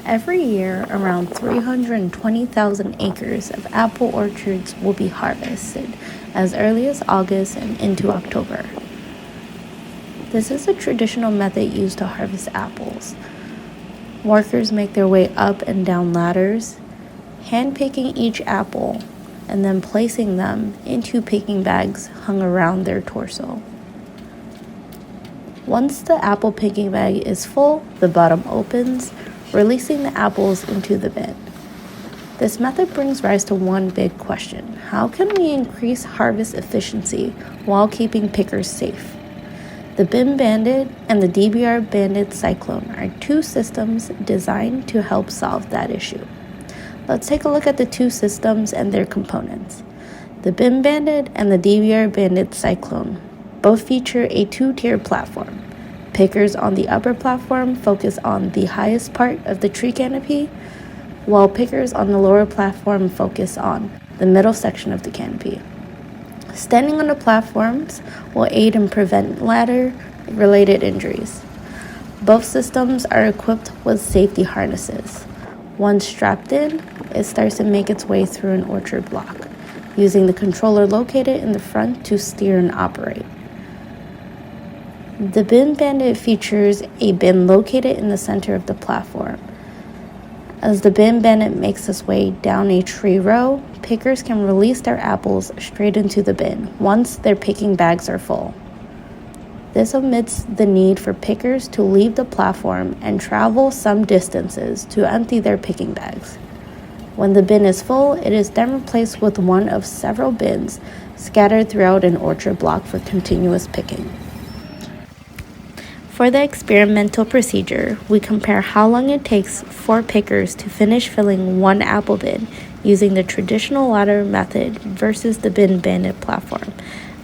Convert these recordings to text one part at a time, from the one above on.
Every year, around 320,000 acres of apple orchards will be harvested as early as August and into October. This is a traditional method used to harvest apples. Workers make their way up and down ladders, hand-picking each apple and then placing them into picking bags hung around their torso. Once the apple picking bag is full, the bottom opens, releasing the apples into the bin. This method brings rise to one big question: how can we increase harvest efficiency while keeping pickers safe? The Bin Bandit and the DBR Bandit Cyclone are two systems designed to help solve that issue. Let's take a look at the two systems and their components. The Bin Bandit and the DBR Bandit Cyclone both feature a two-tier platform. Pickers on the upper platform focus on the highest part of the tree canopy, while pickers on the lower platform focus on the middle section of the canopy. Standing on the platforms will aid in prevent ladder-related injuries. Both systems are equipped with safety harnesses. Once strapped in, it starts to make its way through an orchard block, using the controller located in the front to steer and operate. The Bin Bandit features a bin located in the center of the platform. As the Bin Bandit makes its way down a tree row, pickers can release their apples straight into the bin once their picking bags are full. This omits the need for pickers to leave the platform and travel some distances to empty their picking bags. When the bin is full, it is then replaced with one of several bins scattered throughout an orchard block for continuous picking. For the experimental procedure, we compare how long it takes for pickers to finish filling one apple bin using the traditional ladder method versus the Bin Bandit platform.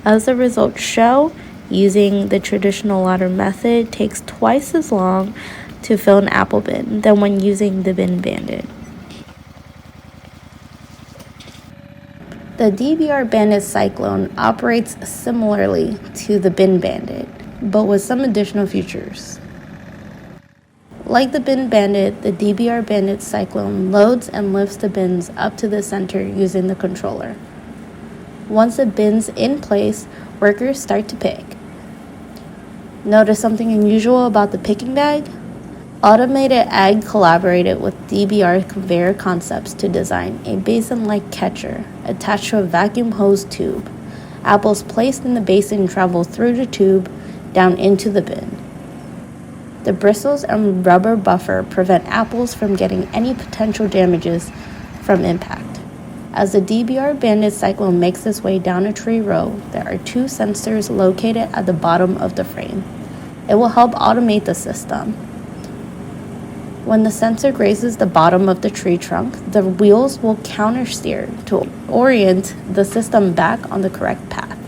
As the results show, using the traditional ladder method takes twice as long to fill an apple bin than when using the Bin Bandit. The DBR Bandit Cyclone operates similarly to the Bin Bandit, but with some additional features. Like the Bin Bandit, the DBR Bandit Cyclone loads and lifts the bins up to the center using the controller. Once the bin's in place, workers start to pick. Notice something unusual about the picking bag? Automated Ag collaborated with DBR Conveyor Concepts to design a basin-like catcher attached to a vacuum hose tube. Apples placed in the basin travel through the tube down into the bin. The bristles and rubber buffer prevent apples from getting any potential damages from impact. As the DBR Bandit Cyclone makes its way down a tree row, there are two sensors located at the bottom of the frame. It will help automate the system. When the sensor grazes the bottom of the tree trunk, the wheels will counter-steer to orient the system back on the correct path,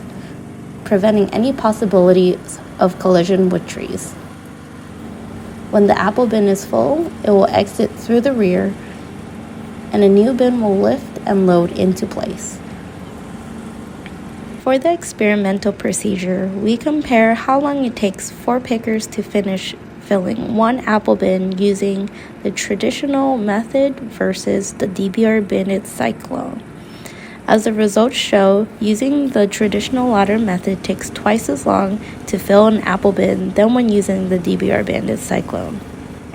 preventing any possibilities of collision with trees. When the apple bin is full, it will exit through the rear, and a new bin will lift and load into place. For the experimental procedure, we compare how long it takes for pickers to finish filling one apple bin using the traditional method versus the DBR Bandit Cyclone. As the results show, using the traditional ladder method takes twice as long to fill an apple bin than when using the DBR Bandit Cyclone.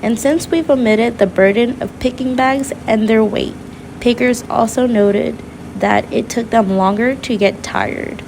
And since we've omitted the burden of picking bags and their weight, pickers also noted that it took them longer to get tired.